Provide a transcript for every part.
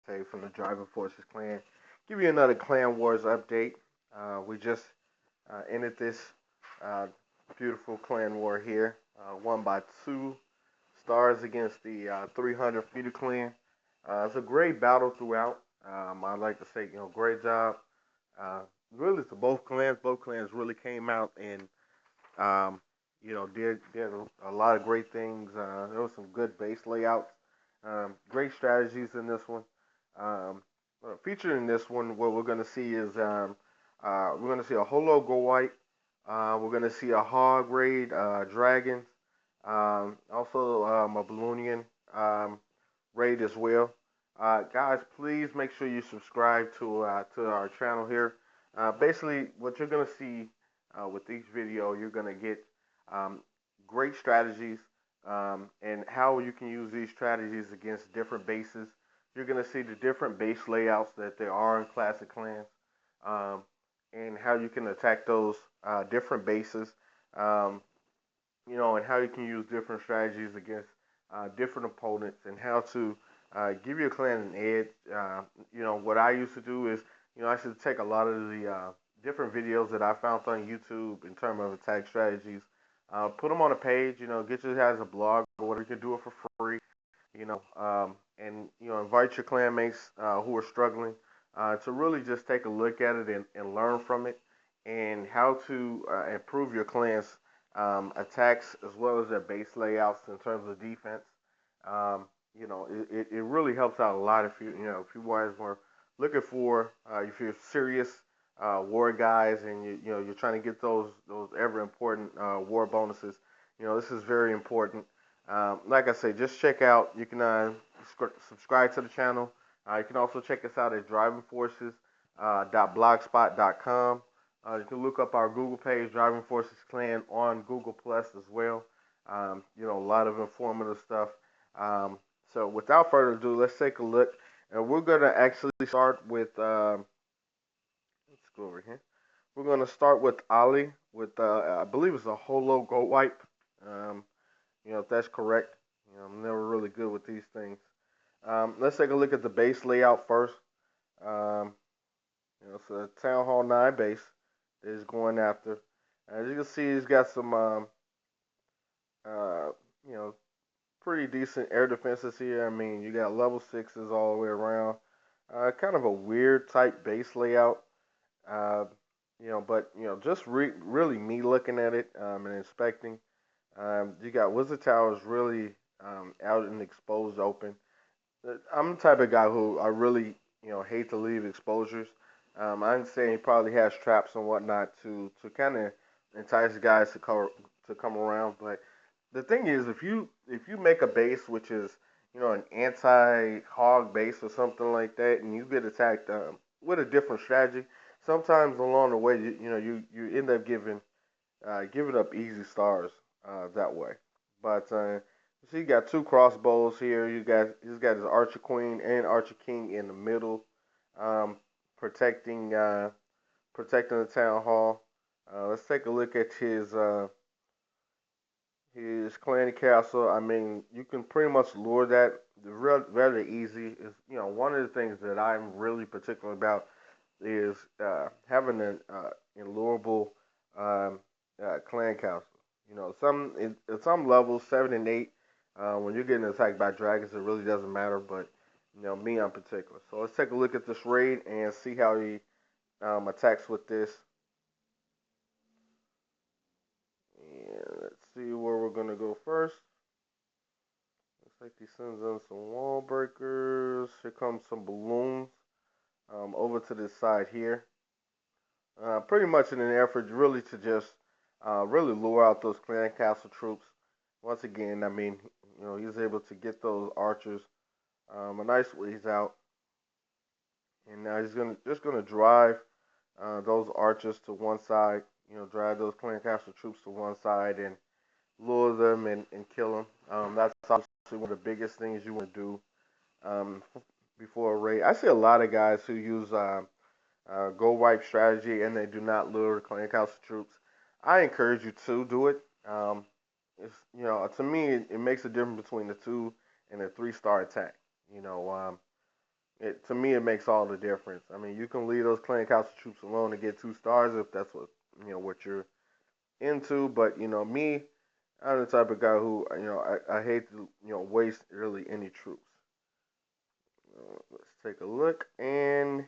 Say from the Driving Forces clan. Give you another Clan Wars update. We just ended this uh, beautiful clan war here. Won by 2 stars against the 300 feeder clan. It's a great battle throughout. I'd like to say, great job. Uh, really to both clans. Both clans really came out and did a lot of great things. There was some good base layouts, great strategies in this one. Um, Featured in this one, what we're going to see is we're going to see a holo gowipe. We're going to see a hog raid, dragons, also a balloonian raid as well. Guys, please make sure you subscribe to our channel here. Basically, what you're gonna see with each video, you're gonna get um, great strategies and how you can use these strategies against different bases. You're gonna see the different base layouts that there are in classic clans, um, and how you can attack those different bases. Um, and how you can use different strategies against different opponents, and how to give your clan an edge. What I used to do is, I used to take a lot of the different videos that I found on YouTube in terms of attack strategies, put them on a page. Get you as a blog or whatever. You can do it for free. And invite your clanmates who are struggling to really just take a look at it and learn from it, and how to improve your clan's attacks as well as their base layouts in terms of defense. It really helps out a lot if you guys were looking for if you're serious war guys and you're trying to get those ever important war bonuses. This is very important. Like I say, just check out. You can subscribe to the channel. You can also check us out at drivingforces.blogspot.com. You can look up our Google page, Driving Forces Clan, on Google Plus as well. A lot of informative stuff. So without further ado, let's take a look. And we're going to actually start with, let's go over here. We're going to start with Ali with, I believe it's a holo go wipe. Um, if that's correct. I'm never really good with these things. Let's take a look at the base layout first. Um, it's a Town Hall 9 base that he's going after. As you can see, he's got some, uh, you know, pretty decent air defenses here. I mean, you got level 6s all the way around. Kind of a weird type base layout. Uh, but just really me looking at it and inspecting. You got Wizard Towers really out in exposed open. I'm the type of guy who I really hate to leave exposures. I understand he probably has traps and whatnot to kind of entice guys to come around. But the thing is, if you make a base which is an anti-hog base or something like that, and you get attacked with a different strategy, sometimes along the way you end up giving up easy stars that way. But so you got two crossbows here. He's got his Archer Queen and Archer King in the middle, um, protecting protecting the town hall. Let's take a look at his clan castle. I mean, you can pretty much lure that very easy. Is one of the things that I'm really particular about is having an allurable um, clan castle. At some levels, 7 and 8, when you're getting attacked by dragons, it really doesn't matter. But me in particular. So let's take a look at this raid and see how he attacks with this. And let's see where we're gonna go first. Looks like he sends in some wall breakers. Here comes some balloons over to this side here. Pretty much in an effort really to just really lure out those clan castle troops. Once again, I mean, he's able to get those archers a nice ways out, and now he's just gonna drive those archers to one side. Drive those clan castle troops to one side and lure them and kill them. That's obviously one of the biggest things you want to do um, before a raid. I see a lot of guys who use go wipe strategy and they do not lure clan castle troops. I encourage you to do it. To me, it makes a difference between the 2 and a 3-star attack. You know, um, To me, it makes all the difference. I mean, you can leave those clan council troops alone and get 2 stars if that's what you're into. But me, I'm the type of guy who I hate to waste really any troops. Let's take a look, and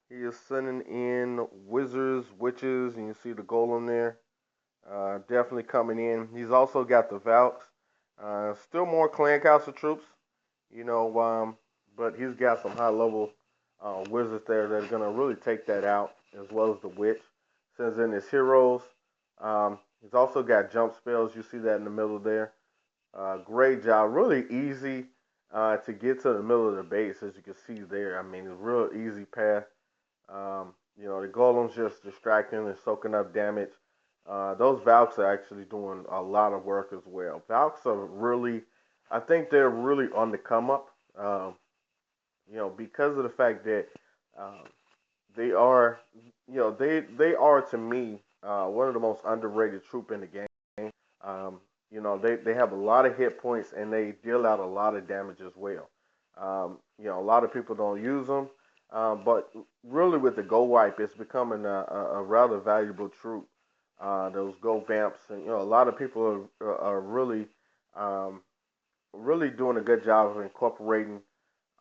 he is sending in wizards, witches, and you see the golem there. Definitely coming in. He's also got the Valks. Still more clan council troops, you know, but he's got some high level wizards there that are gonna really take that out, as well as the witch. Sends in his heroes. He's also got jump spells. You see that in the middle there. Great job. Really easy to get to the middle of the base, as you can see there. I mean, it's a real easy path. The golem's just distracting and soaking up damage. Those Valks are actually doing a lot of work as well. Valks are really, I think they're really on the come up. Because of the fact that um, they are, they are to me one of the most underrated troop in the game. They have a lot of hit points and they deal out a lot of damage as well. A lot of people don't use them, but really with the gowipe, it's becoming a rather valuable troop. Those go vamps, and a lot of people are really, um, really doing a good job of incorporating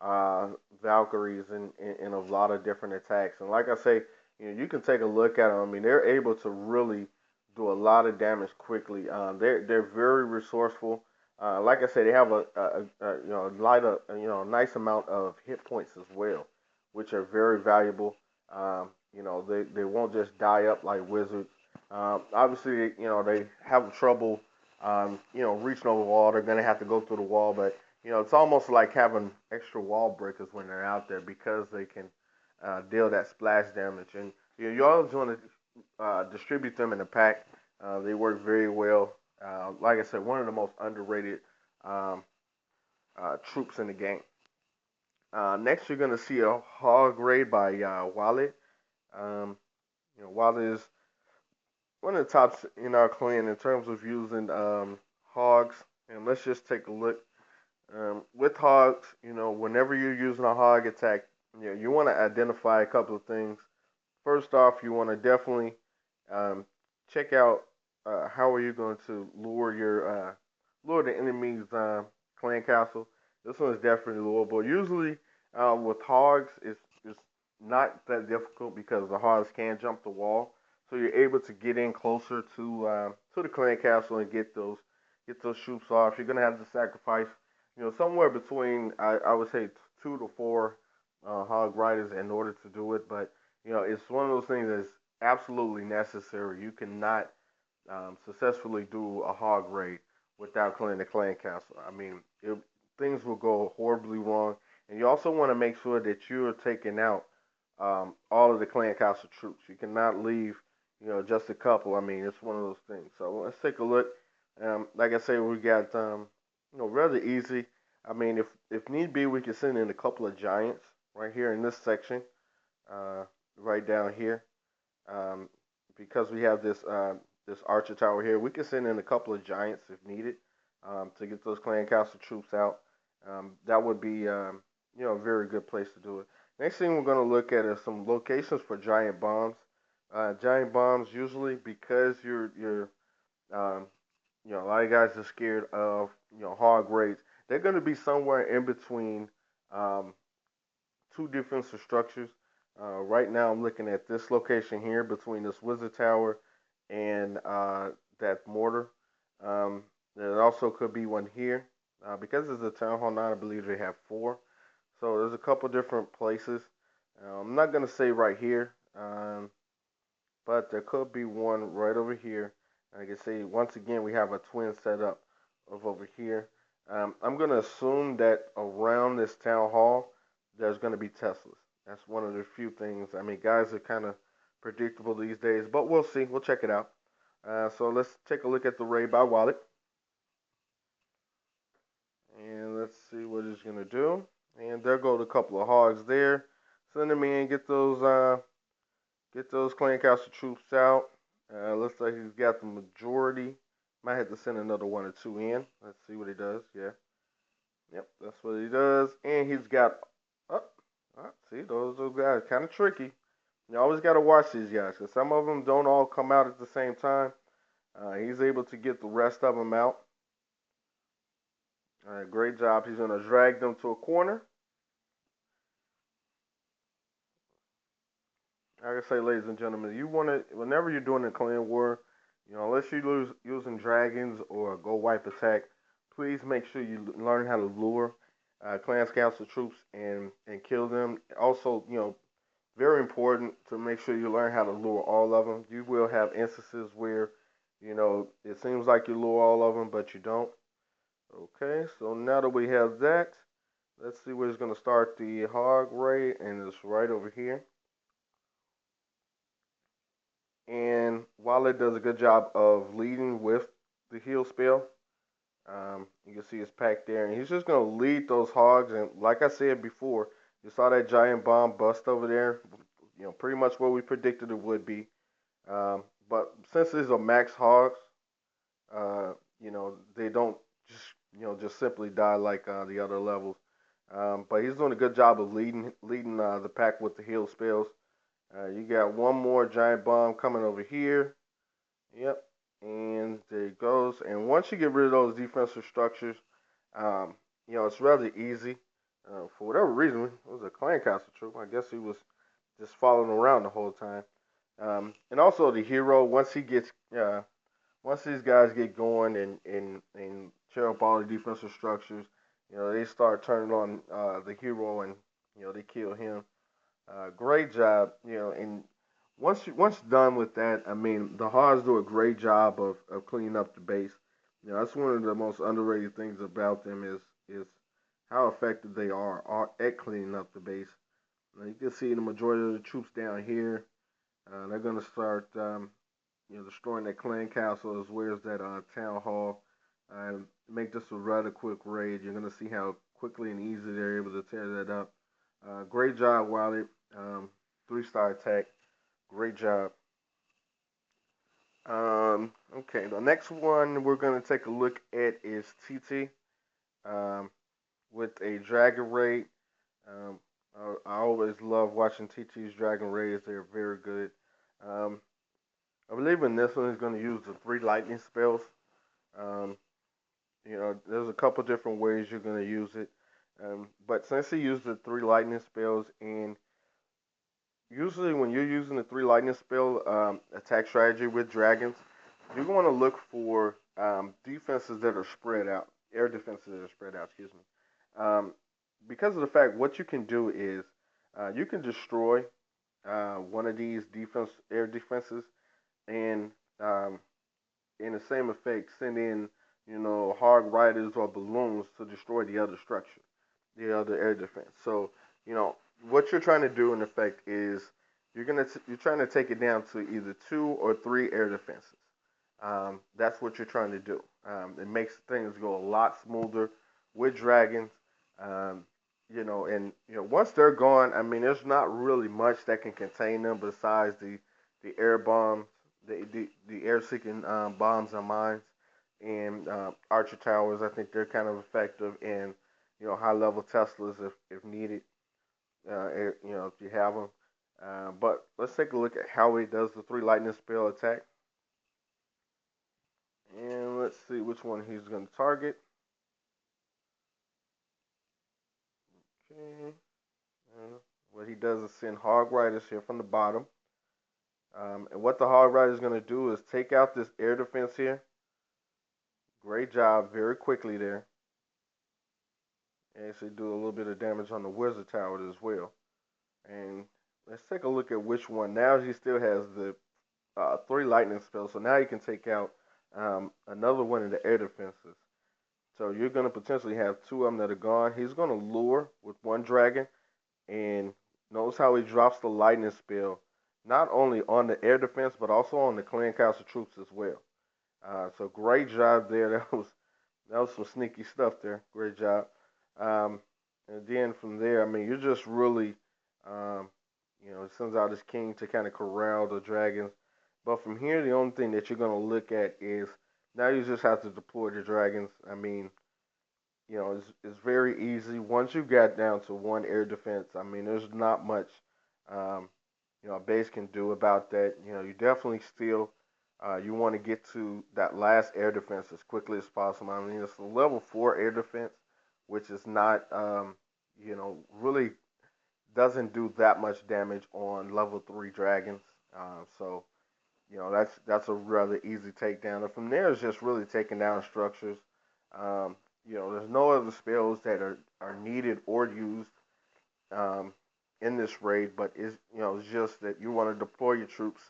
uh, Valkyries in a lot of different attacks. And like I say, you can take a look at them. I mean, they're able to really do a lot of damage quickly. They're very resourceful. Like I said, they have a nice amount of hit points as well, which are very valuable. They won't just die up like wizards. Obviously, they have trouble, reaching over the wall. They're gonna have to go through the wall, but it's almost like having extra wall breakers when they're out there because they can deal that splash damage. And you always want to distribute them in a pack. They work very well. Like I said, one of the most underrated um, troops in the game. Next, you're going to see a hog raid by Wallet. Um, Wallet is one of the tops in our clan in terms of using hogs. And let's just take a look. With hogs, whenever you're using a hog attack, you want to identify a couple of things. First off, you want to definitely um, check out how are you going to lure the enemy's clan castle. This one is definitely lureable. Usually, with hogs, it's not that difficult because the hogs can jump the wall, so you're able to get in closer to the clan castle and get those troops off. You're gonna have to sacrifice, somewhere between I would say 2 to 4 hog riders in order to do it, but it's one of those things that's absolutely necessary. You cannot successfully do a hog raid without clearing the clan castle. I mean, things will go horribly wrong, and you also want to make sure that you're taking out all of the clan castle troops. You cannot leave, just a couple. I mean, it's one of those things. So let's take a look. Like I say, we got rather easy. I mean, if need be, we can send in a couple of giants right here in this section, uh, right down here. Um, because we have this archer tower here, we can send in a couple of giants if needed to get those clan castle troops out. That would be a very good place to do it. Next thing we're going to look at is some locations for giant bombs. Giant bombs usually because you're um, a lot of guys are scared of hog raids. They're going to be somewhere in between um, two defensive structures. Right now, I'm looking at this location here between this wizard tower and that mortar. Um, there also could be one here. Because it's a town hall 9, I believe they have 4. So there's a couple different places. I'm not going to say right here, but there could be one right over here. I can see once again we have a twin setup of over here. I'm going to assume that around this town hall there's going to be Teslas. That's one of the few things. I mean, guys are kind of predictable these days, but we'll see. We'll check it out. So let's take a look at the raid by Wallet, and let's see what it's going to do. And there go the couple of hogs there. Send them in, get those clan castle troops out. Looks like he's got the majority. Might have to send another 1 or 2 in. Let's see what he does. Yeah. Yep, that's what he does. And he's got. Oh, See, those guys kind of tricky. You always got to watch these guys because some of them don't all come out at the same time. He's able to get the rest of them out. All right, great job. He's going to drag them to a corner. Like I say, ladies and gentlemen, you want to whenever you're doing a clan war, unless you lose using dragons or a gowipe attack, please make sure you learn how to lure clan scouts or troops and kill them. Also, very important to make sure you learn how to lure all of them. You will have instances where, it seems like you lure all of them, but you don't. Okay, so now that we have that, let's see where it's going to start the hog raid, and it's right over here. And while it does a good job of leading with the heal spell, you can see it's packed there, and he's just going to lead those hogs. And like I said before, you saw that giant bomb bust over there. Pretty much what we predicted it would be. But since these are max hogs, they don't just just simply die like the other levels. But he's doing a good job of leading the pack with the heal spells. You got one more giant bomb coming over here. Yep. And there it goes. And once you get rid of those defensive structures, it's rather easy. For whatever reason, it was a clan castle troop. I guess he was just following around the whole time. And also the hero, once these guys get going and tear up all the defensive structures, they start turning on the hero and they kill him. Great job, and once done with that, I mean the Haws do a great job of cleaning up the base. That's one of the most underrated things about them is how effective they are at cleaning up the base. You can see the majority of the troops down here. They're gonna start, destroying that clan castle as well as that town hall. Make this a rather quick raid. You're gonna see how quickly and easy they're able to tear that up. Great job, Wiley. 3-star attack. Great job. Okay, the next one we're going to take a look at is TT with a Dragon Raid. Um, I always love watching TT's Dragon Raids. They're very good. Um, I believe in this one he's going to use the 3 lightning spells. Um, there's a couple different ways you're going to use it. But since he used the 3 lightning spells, and usually when you're using the 3 lightning spell attack strategy with dragons, you're going to look for defenses that are spread out, air defenses that are spread out, excuse me. Because of the fact what you can do is you can destroy one of these air defenses, and in the same effect send in hog riders or balloons to destroy the other structure, the other air defense. So what you're trying to do in effect is you're trying to take it down to either 2 or 3 air defenses. That's what you're trying to do. It makes things go a lot smoother with dragons. And once they're gone, I mean, there's not really much that can contain them besides the air bombs, the air seeking bombs and mines, and archer towers. I think they're kind of effective, and high level Teslas if needed. If you have them. But let's take a look at how he does the 3 lightning spell attack. And let's see which one he's going to target. Okay. What he does is send hog riders here from the bottom. And what the hog rider is going to do is take out this air defense here. Great job, very quickly there. And actually do a little bit of damage on the wizard tower as well. And let's take a look at which one. Now he still has the 3 lightning spells, so now he can take out another one of the air defenses. So you're going to potentially have 2 of them that are gone. He's going to lure with 1 dragon, and notice how he drops the lightning spell, not only on the air defense, but also on the clan castle troops as well. So great job there. That was some sneaky stuff there. Great job. And then from there, I mean, you're just really, it sends out his king to kind of corral the dragons. But from here, the only thing that you're going to look at is now you just have to deploy the dragons. I mean, it's very easy. Once you get down to one air defense, I mean, there's not much, um, a base can do about that. You definitely still, you want to get to that last air defense as quickly as possible. I mean, it's a level 4 air defense, which is not, really doesn't do that much damage on level 3 dragons. So, that's a rather easy takedown. And from there, it's just really taking down structures. Um, there's no other spells that are needed or used um, in this raid, but it's just that you want to deploy your troops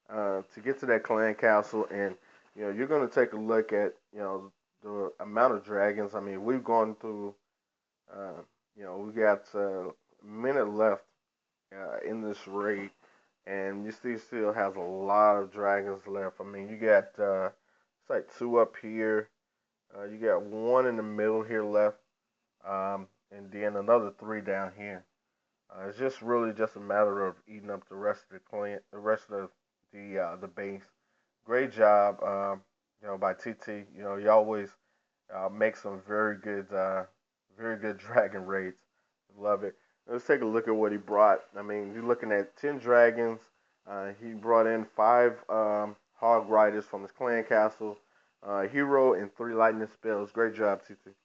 to get to that clan castle, and you're going to take a look at the amount of dragons. I mean, we've gone through. Uh, we got a minute left in this raid, and you still has a lot of dragons left. I mean, you got it's like two up here. You got one in the middle here left, and then another three down here. It's just really just a matter of eating up the rest of the client, the rest of the base. Great job, by TT. He always makes some very good dragon raids. Love it. Let's take a look at what he brought. I mean, you're looking at 10 dragons. He brought in 5 hog riders from his clan castle, hero, and 3 lightning spells. Great job, TT.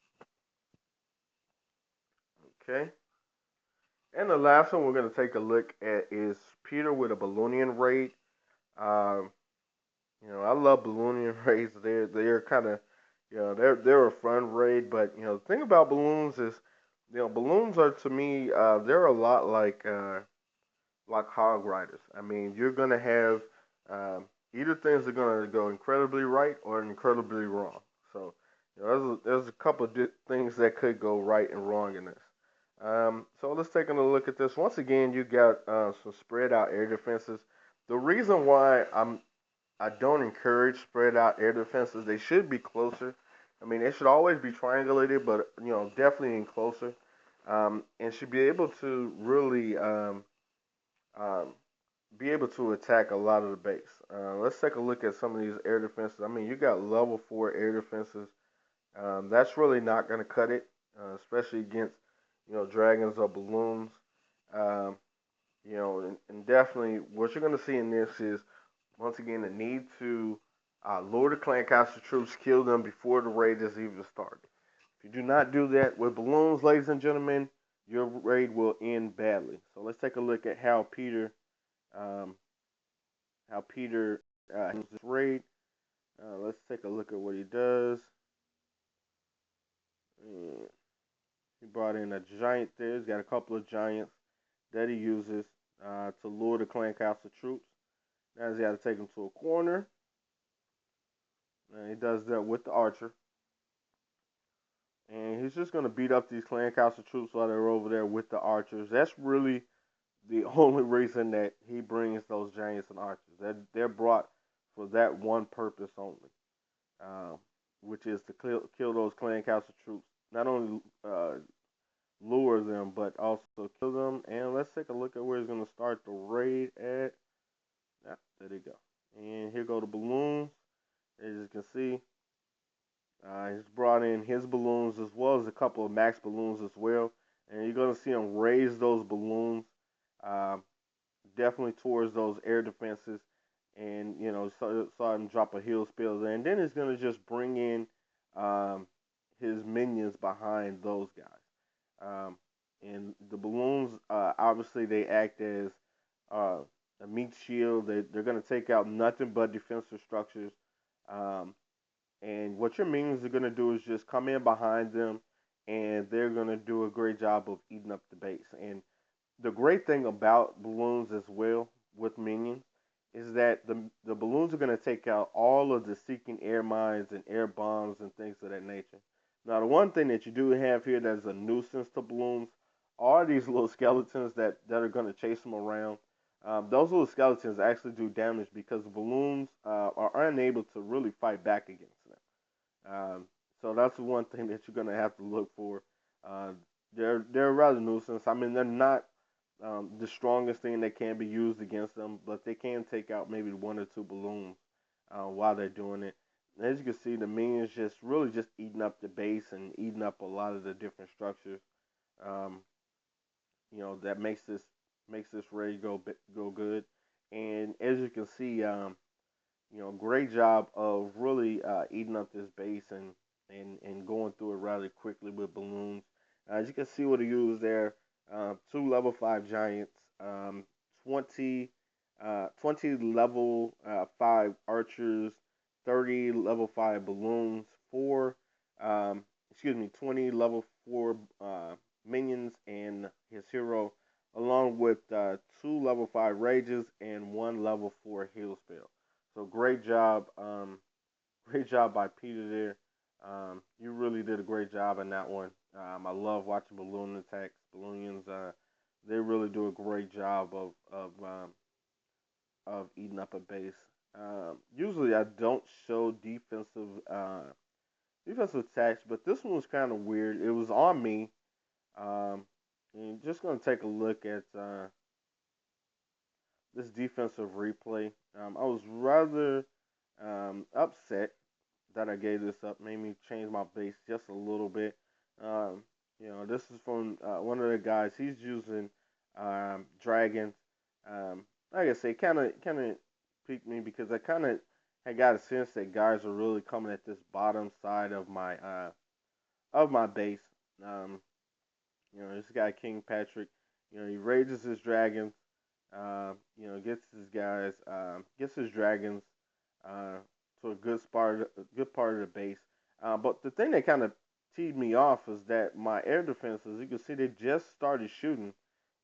Okay. And the last one we're going to take a look at is Peter with a balloonian raid. Um, I love balloonian raids. They're kind of they're a fun raid, but the thing about balloons is balloons are to me they're a lot like hog riders. I mean, you're gonna have either things are gonna go incredibly right or incredibly wrong. So there's a couple of things that could go right and wrong in this. So let's take a look at this. Once again, you got some spread out air defenses. The reason why I don't encourage spread out air defenses. They should be closer. I mean, they should always be triangulated, but definitely in closer, and should be able to really um, be able to attack a lot of the base. Let's take a look at some of these air defenses. I mean, you got level 4 air defenses. That's really not going to cut it, especially against dragons or balloons. Um, and definitely what you're going to see in this is once again the need to lure the clan castle troops, kill them before the raid is even started. If you do not do that with balloons, ladies and gentlemen, your raid will end badly. So let's take a look at um, how Peter handles this raid. Let's take a look at what he does. He brought in a giant there. He's got a couple of giants that he uses to lure the clan castle troops. Now he's got to take them to a corner. And he does that with the archer. And he's just going to beat up these clan castle troops while they're over there with the archers. That's really the only reason that he brings those giants and archers. They're brought for that one purpose only, which is to kill those clan castle troops. Not only lure them, but also kill them. And let's take a look at where he's going to start the raid at. There they go. And here go the balloons. As you can see, he's brought in his balloons as well as a couple of max balloons as well. And you're going to see him raise those balloons uh, definitely towards those air defenses. And, saw him drop a heal spell there. And then he's going to just bring in his minions behind those guys. And the balloons, obviously, they act as a meat shield. They're going to take out nothing but defensive structures. Um, and what your minions are going to do is just come in behind them, and they're going to do a great job of eating up the base. And the great thing about balloons as well with minions is that the balloons are going to take out all of the seeking air mines and air bombs and things of that nature. Now, the one thing that you do have here that's a nuisance to balloons are these little skeletons that are going to chase them around. Those little skeletons actually do damage because the balloons are unable to really fight back against them. So that's the one thing that you're going to have to look for. Uh, they're rather nuisance. I mean, they're not the strongest thing that can be used against them, but they can take out maybe one or two balloons while they're doing it. As you can see, the minions just really just eating up the base and eating up a lot of the different structures. Um, that makes this raid go good. And as you can see, great job of really eating up this base and going through it rather quickly with balloons. As you can see what he used there, two level 5 giants, 20, 20 level 5 archers, 30 level 5 balloons, 20 level 4 minions, and his hero, along with two level 5 rages and one level 4 heal spell. So great job by Peter there. You really did a great job in that one. I love watching balloon attacks. Balloonians, they really do a great job of eating up a base. Usually, I don't show defensive attacks, but this one was kind of weird. It was on me. And just gonna take a look at this defensive replay. I was rather upset that I gave this up. Made me change my base just a little bit. Um, this is from one of the guys. He's using dragons. Like I say, kind of piqued me because I kind of had got a sense that guys are really coming at this bottom side of my base. Um, this guy King Patrick. He raises his dragons. Gets his dragons uh, to a good part of the base. But the thing that kind of teed me off is that my air defenses, you can see they just started shooting,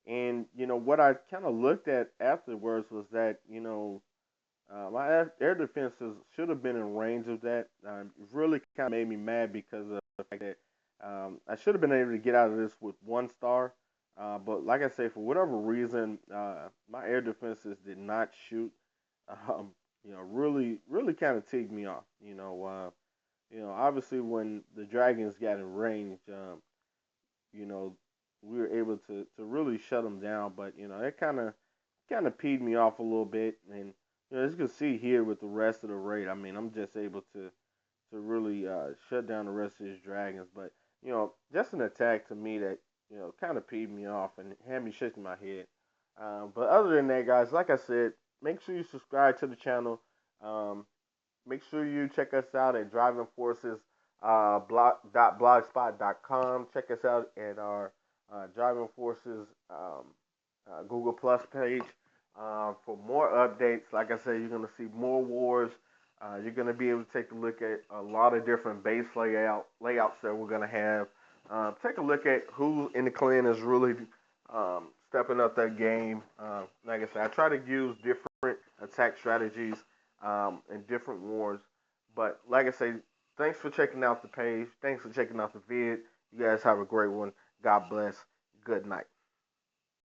and what I kind of looked at afterwards was that my air defenses should have been in range of that. It really kind of made me mad because of the fact that I should have been able to get out of this with 1 star. But like I say, for whatever reason, my air defenses did not shoot. Um, really, really kind of ticked me off. Obviously when the dragons got in range, you know, we were able to really shut them down. But it kind of peed me off a little bit. And as you can see here with the rest of the raid, I mean, I'm just able to really shut down the rest of his dragons. But just an attack to me that kind of peed me off and had me shaking my head. But other than that, guys, like I said, make sure you subscribe to the channel. Um, Make sure you check us out at Driving Forces blogspot.com. Check us out at our Driving Forces Google Plus page for more updates. Like I said, you're going to see more wars. You're going to be able to take a look at a lot of different base layouts that we're going to have. Take a look at who in the clan is really stepping up that game. Like I said, I try to use different attack strategies in different wars. But like I say, thanks for checking out the page. Thanks for checking out the vid. You guys have a great one. God bless. Good night.